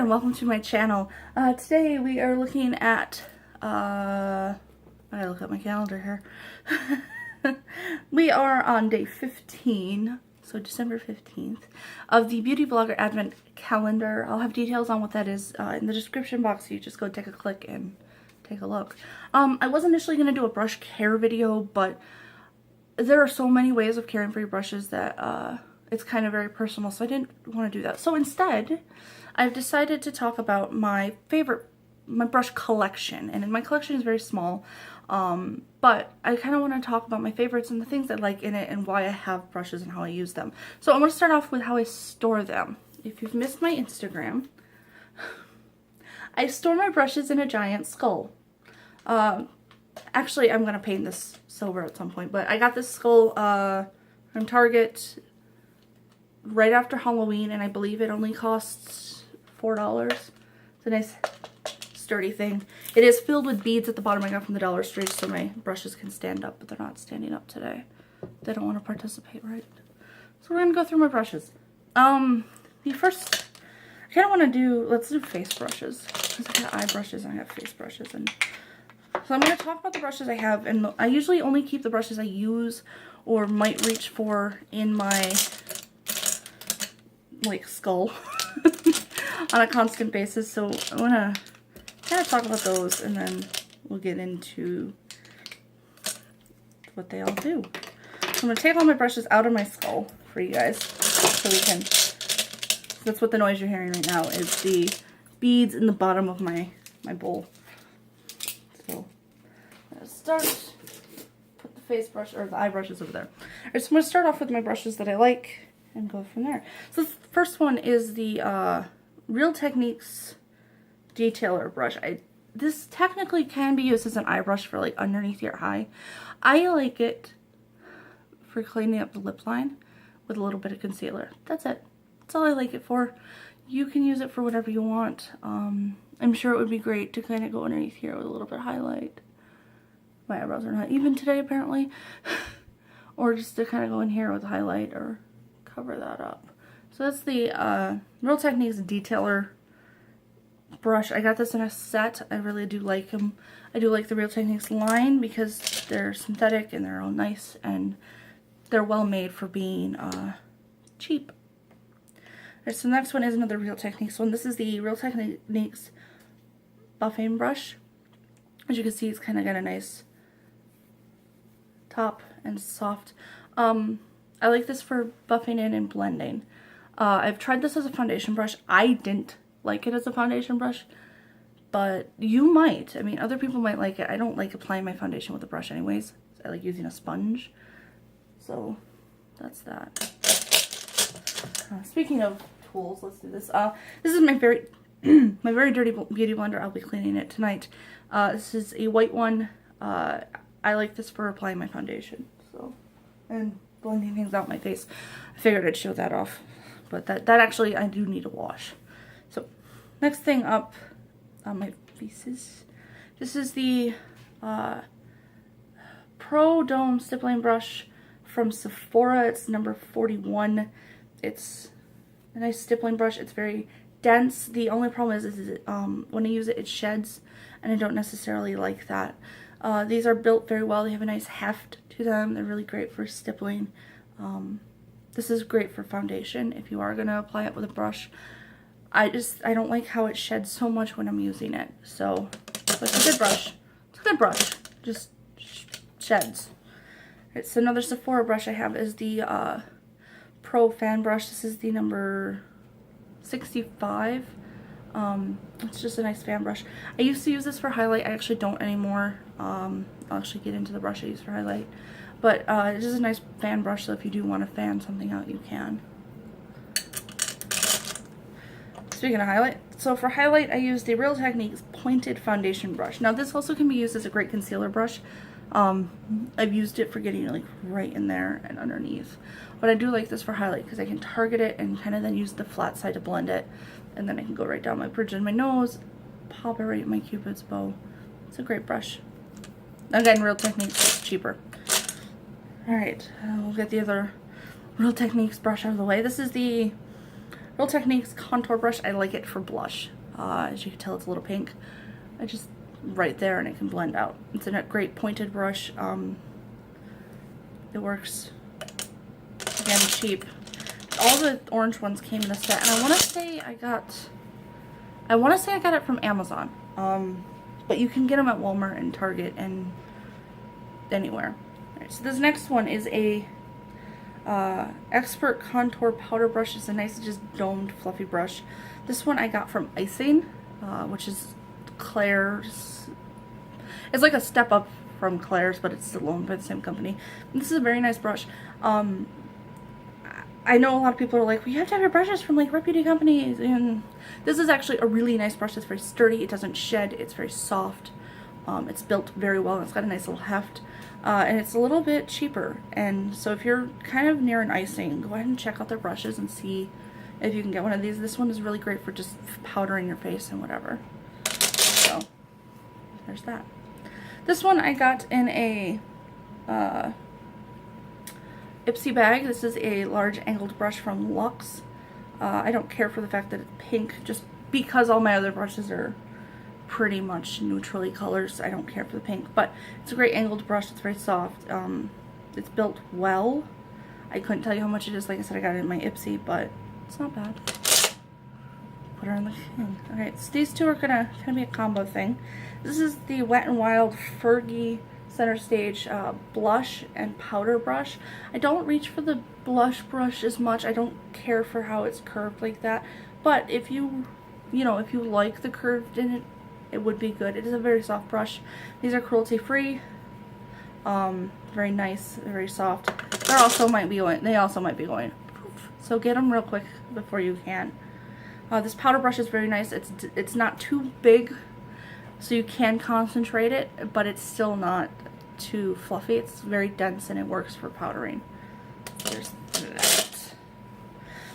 and welcome to my channel. Today we are looking at, I gotta look at my calendar here. We are on day 15, so December 15th, of the Beauty Blogger Advent Calendar. I'll have details on what that is in the description box, so you just go take a click and take a look. I was initially going to do a brush care video, but there are so many ways of caring for your brushes that it's kind of very personal, so I didn't want to do that. So instead, I've decided to talk about my brush collection, and my collection is very small, but I kind of want to talk about my favorites and the things I like in it and why I have brushes and how I use them. So I'm going to start off with how I store them. If you've missed my Instagram, I store my brushes in a giant skull. Actually, I'm going to paint this silver at some point, but I got this skull from Target right after Halloween, and I believe it only costs $4. It's a nice sturdy thing. It is filled with beads at the bottom. I got from the Dollar Tree so my brushes can stand up, but they're not standing up today. They don't want to participate, right? So we're going to go through my brushes. The first, I kind of want to do, let's do face brushes, because I got eye brushes and I got face brushes. And so I'm going to talk about the brushes I have, and I usually only keep the brushes I use or might reach for in my skull on a constant basis. So I want to kind of talk about those, and then we'll get into what they all do. So I'm going to take all my brushes out of my skull for you guys, so we can, that's what the noise you're hearing right now is the beads in the bottom of my bowl. So I'm going to start, put the face brush or the eye brushes over there. Alright, so I'm going to start off with my brushes that I like and go from there. So the first one is the Real Techniques Detailer brush. This technically can be used as an eye brush for like underneath your eye. I like it for cleaning up the lip line with a little bit of concealer. That's it. That's all I like it for. You can use it for whatever you want. I'm sure it would be great to kind of go underneath here with a little bit of highlight. My eyebrows are not even today apparently. Or just to kind of go in here with highlight or cover that up. So that's the Real Techniques Detailer brush. I got this in a set. I really do like them. I do like the Real Techniques line because they're synthetic and they're all nice and they're well made for being cheap. Alright, so the next one is another Real Techniques one. This is the Real Techniques buffing brush. As you can see, it's kind of got a nice top and soft. I like this for buffing in and blending. I've tried this as a foundation brush. I didn't like it as a foundation brush, but you might. I mean, other people might like it. I don't like applying my foundation with a brush anyways. I like using a sponge. So that's that. Speaking of tools, let's do this. This is my very my very dirty beauty blender. I'll be cleaning it tonight. This is a white one. I like this for applying my foundation. So, and blending things out my face. I figured I'd show that off, but that actually I do need to wash. So next thing up on my pieces, this is the Pro Dome stippling brush from Sephora. It's number 41. It's a nice stippling brush. It's very dense. The only problem is it, when I use it, it sheds, and I don't necessarily like that. These are built very well. They have a nice heft to them. They're really great for stippling. This is great for foundation if you are going to apply it with a brush. I don't like how it sheds so much when I'm using it. So, but it's a good brush. It's a good brush. Just sheds. It's another Sephora brush I have is the Pro Fan brush. This is the number 65. It's just a nice fan brush. I used to use this for highlight. I actually don't anymore. I'll actually get into the brush I use for highlight. But it's just a nice fan brush, so if you do want to fan something out, you can. Speaking of highlight, so for highlight, I use the Real Techniques Pointed Foundation Brush. Now, this also can be used as a great concealer brush. I've used it for getting like right in there and underneath. But I do like this for highlight because I can target it and kind of then use the flat side to blend it. And then I can go right down my bridge of my nose, pop it right in my Cupid's bow. It's a great brush. Again, Real Techniques, cheaper. Alright, we'll get the other Real Techniques brush out of the way. This is the Real Techniques contour brush. I like it for blush. As you can tell, it's a little pink. I just right there, and it can blend out. It's a great pointed brush. It works. Again, cheap. All the orange ones came in a set, and I want to say I got it from Amazon. But you can get them at Walmart and Target and anywhere. Alright, so this next one is a Expert Contour Powder Brush. It's a nice, just domed, fluffy brush. This one I got from Icing, which is Claire's. It's like a step up from Claire's, but it's still owned by the same company. And this is a very nice brush. I know a lot of people are like, well, you have to have your brushes from like reputed companies, and this is actually a really nice brush. It's very sturdy, it doesn't shed, it's very soft, it's built very well, and it's got a nice little heft, and it's a little bit cheaper. And so if you're kind of near an Icing, go ahead and check out their brushes and see if you can get one of these. This one is really great for just powdering your face and whatever. So there's that. This one I got in a Ipsy bag. This is a large angled brush from Luxe. I don't care for the fact that it's pink, just because all my other brushes are pretty much neutrally colors. I don't care for the pink, but it's a great angled brush. It's very soft. It's built well. I couldn't tell you how much it is. Like I said, I got it in my Ipsy, but it's not bad. Put her in the thing. Okay, so these two are gonna be a combo thing. This is the Wet n Wild Fergie Center Stage blush and powder brush. I don't reach for the blush brush as much. I don't care for how it's curved like that, but if you like the curved in it, it would be good. It is a very soft brush. These are cruelty free. Very nice, very soft. They also might be going poof. So get them real quick before you can. This powder brush is very nice. It's not too big, so you can concentrate it, but it's still not too fluffy. It's very dense and it works for powdering. There's that.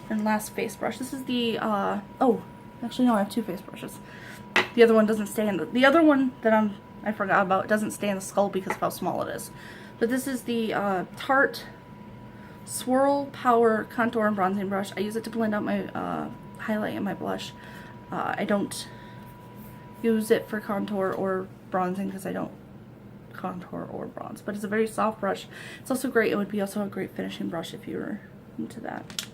And last face brush. This is the oh, actually no, I have two face brushes. The other one doesn't stay in the other one that I forgot about doesn't stay in the skull because of how small it is. But this is the Tarte Swirl Power Contour and Bronzing Brush. I use it to blend out my highlight and my blush. I don't use it for contour or bronzing because I don't contour or bronze, but it's a very soft brush. It's also great. It would be also a great finishing brush if you were into that.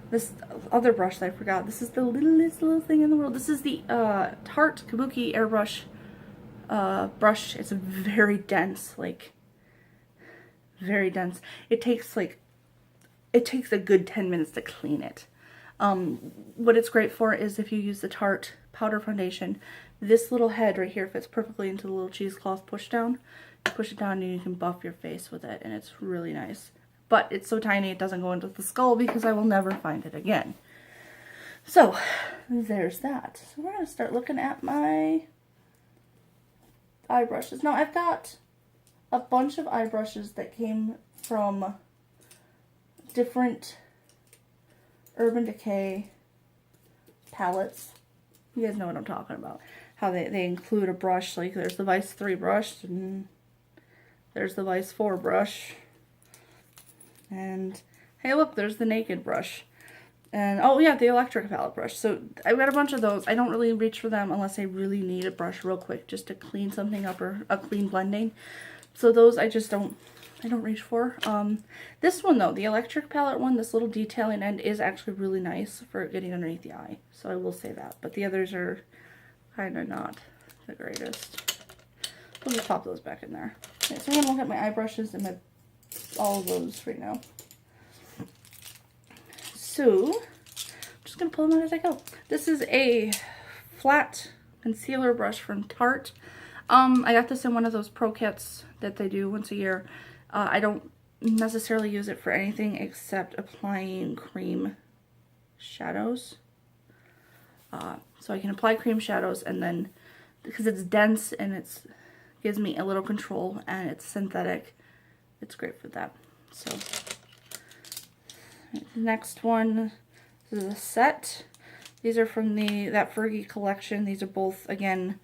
This other brush that I forgot, this is the littlest little thing in the world. This is the Tarte Kabuki Airbrush brush. It's very dense, like very dense. It takes a good 10 minutes to clean it. What it's great for is if you use the Tarte powder foundation, this little head right here fits perfectly into the little cheesecloth push down. You push it down and you can buff your face with it, and it's really nice. But it's so tiny it doesn't go into the skull because I will never find it again. So there's that. So we're going to start looking at my eye brushes. Now I've got a bunch of eye brushes that came from different Urban Decay palettes. You guys know what I'm talking about. How they include a brush, like there's the Vice 3 brush, and there's the Vice 4 brush, and hey look, there's the Naked brush, and oh yeah, the electric palette brush. So I've got a bunch of those. I don't really reach for them unless I really need a brush real quick just to clean something up or a clean blending. So those I don't reach for. This one though, the electric palette one, this little detailing end is actually really nice for getting underneath the eye. So I will say that. But the others are kind of not the greatest. We'll just pop those back in there. Okay, so we're going to look at my eye brushes and all of those right now. So, I'm just going to pull them out as I go. This is a flat concealer brush from Tarte. I got this in one of those pro kits that they do once a year. I don't necessarily use it for anything except applying cream shadows. So I can apply cream shadows, and then because it's dense and it gives me a little control and it's synthetic, it's great for that. So the next one, this is a set. These are from that Fergie collection. These are both, again,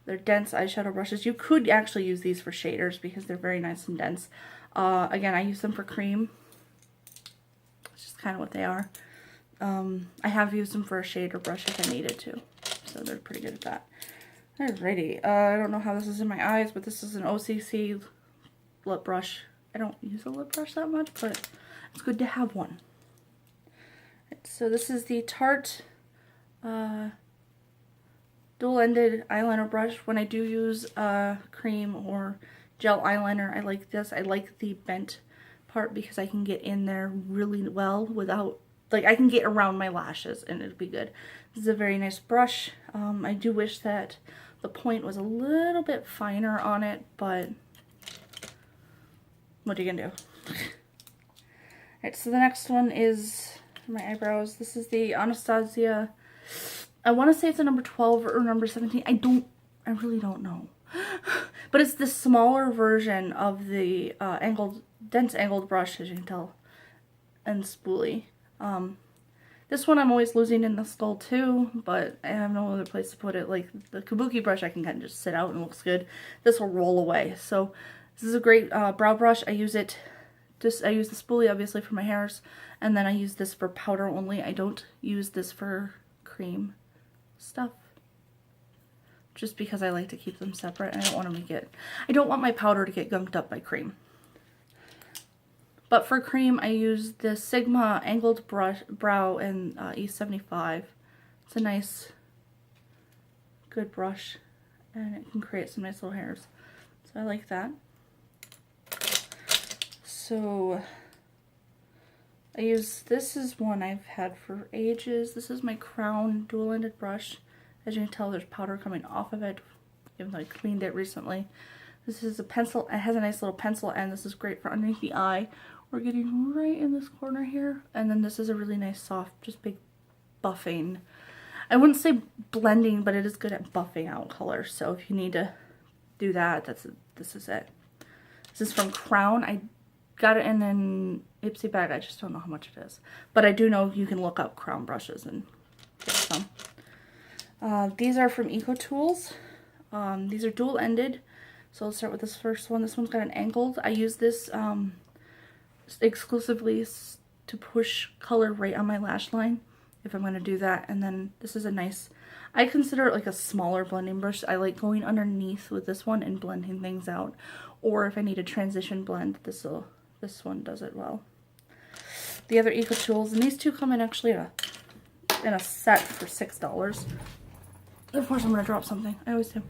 they're dense eyeshadow brushes. You could actually use these for shaders because they're very nice and dense. Again, I use them for cream. It's just kind of what they are. I have used them for a shader brush if I needed to. so they're pretty good at that. Alrighty, I don't know how this is in my eyes, but this is an OCC lip brush. I don't use a lip brush that much, but it's good to have one. Right, so this is the Tarte dual-ended eyeliner brush. When I do use cream or gel eyeliner, I like this. I like the bent part because I can get in there really well without, like, I can get around my lashes and it'll be good. This is a very nice brush. I do wish that the point was a little bit finer on it, but what are you gonna do? Alright, so the next one is my eyebrows. This is the Anastasia. I want to say it's a number 12 or number 17. I really don't know. But it's the smaller version of the dense angled brush, as you can tell, and spoolie. This one I'm always losing in the skull too, but I have no other place to put it. Like the Kabuki brush, I can kind of just sit out and it looks good. This will roll away. So this is a great brow brush. I use it. I use the spoolie obviously for my hairs, and then I use this for powder only. I don't use this for cream stuff, just because I like to keep them separate. I don't want to make it. I don't want my powder to get gunked up by cream. But for cream, I use the Sigma Angled Brow in E75. It's a nice, good brush, and it can create some nice little hairs. So I like that. So I use, this is one I've had for ages. This is my Crown dual-ended brush. As you can tell, there's powder coming off of it, even though I cleaned it recently. This is a pencil. It has a nice little pencil end. This is great for underneath the eye. We're getting right in this corner here. And then this is a really nice soft, just big buffing. I wouldn't say blending, but it is good at buffing out color. So if you need to do that, this is it. This is from Crown. I got it in an Ipsy bag. I just don't know how much it is. But I do know you can look up Crown brushes and get some. These are from Eco Tools. These are dual-ended. So I'll start with this first one. This one's got an angled. I use this exclusively to push color right on my lash line if I'm going to do that. And then this is a nice, I consider it like a smaller blending brush. I like going underneath with this one and blending things out. Or if I need a transition blend, this one does it well. The other Eco Tools, and these two come in actually in a set for $6. Of course I'm going to drop something. I always do.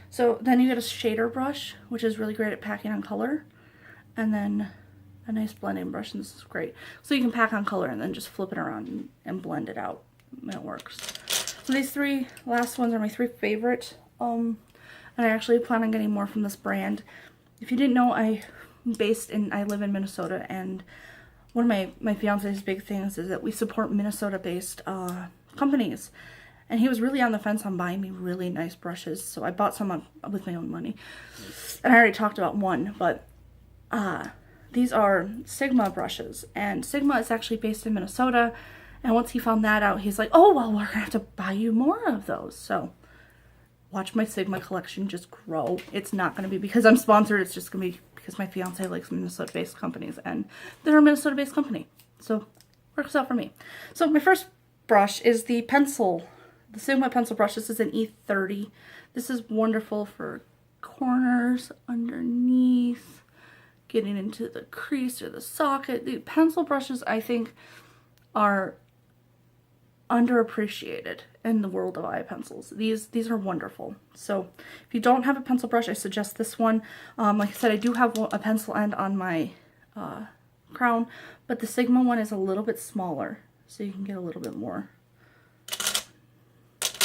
So then you get a shader brush, which is really great at packing on color. And then a nice blending brush, and this is great. So you can pack on color and then just flip it around and blend it out. And it works. So these three last ones are my three favorite. And I actually plan on getting more from this brand. If you didn't know, I live in Minnesota, and one of my fiance's big things is that we support Minnesota-based companies. And he was really on the fence on buying me really nice brushes, so I bought some with my own money. And I already talked about one, but these are Sigma brushes, and Sigma is actually based in Minnesota. And once he found that out, he's like, oh, well, we're gonna have to buy you more of those. So watch my Sigma collection just grow. It's not gonna be because I'm sponsored, it's just gonna be because my fiance likes Minnesota-based companies, and they're a Minnesota-based company, so works out for me. So my first brush is the Sigma pencil brush. This is an E30. This is wonderful for corners, underneath, getting into the crease or the socket. The pencil brushes, I think, are underappreciated in the world of eye pencils. These are wonderful. So if you don't have a pencil brush, I suggest this one. Like I said, I do have a pencil end on my Crown, but the Sigma one is a little bit smaller, so you can get a little bit more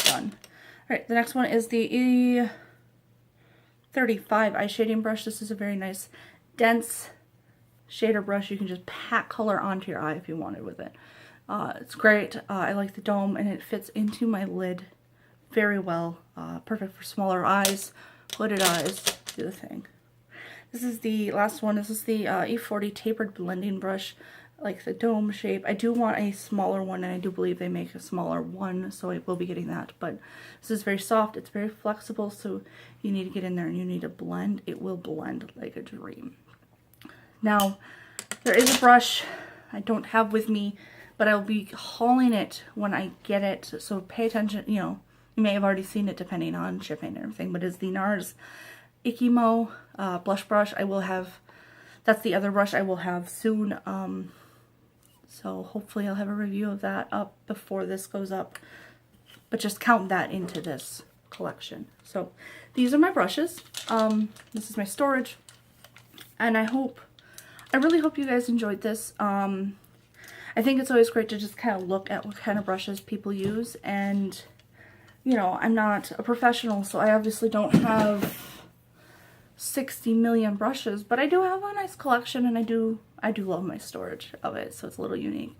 done. Alright, the next one is the E35 eye shading brush. This is a very nice dense shader brush. You can just pack color onto your eye if you wanted with it. It's great. I like the dome, and it fits into my lid very well. Perfect for smaller eyes, hooded eyes, do the thing. This is the last one. This is the E40 tapered blending brush, like the dome shape. I do want a smaller one, and I do believe they make a smaller one, so I will be getting that. But this is very soft. It's very flexible, so you need to get in there and you need to blend. It will blend like a dream. Now, there is a brush I don't have with me, but I'll be hauling it when I get it, so pay attention, you know, You may have already seen it depending on shipping and everything, but it's the NARS Ikimo blush brush. I will have, that's the other brush I will have soon. So hopefully I'll have a review of that up before this goes up. But just count that into this collection. So these are my brushes. This is my storage. And I really hope you guys enjoyed this. I think it's always great to just kind of look at what kind of brushes people use. And, you know, I'm not a professional, so I obviously don't have 60 million brushes, but I do have a nice collection, and I do love my storage of it, so it's a little unique.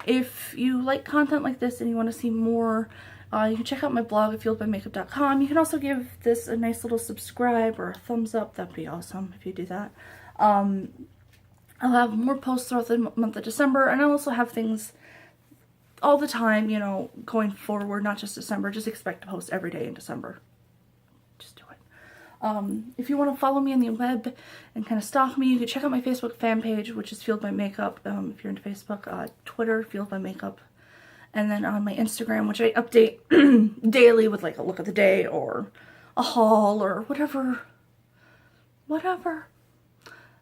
If you like content like this and you want to see more, you can check out my blog at fueledbymakeup.com. You can also give this a nice little subscribe or a thumbs up. That'd be awesome if you do that. I'll have more posts throughout the month of December, and I'll also have things all the time, you know, going forward, not just December. Just expect to post every day in December. Just do it. If you want to follow me on the web and kind of stalk me, you can check out my Facebook fan page, which is Fueled by Makeup, if you're into Facebook, Twitter, Fueled by Makeup, and then on my Instagram, which I update daily with like a look of the day or a haul or whatever.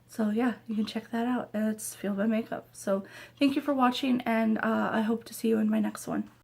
So yeah, you can check that out. It's Fueled by Makeup. So thank you for watching, and I hope to see you in my next one.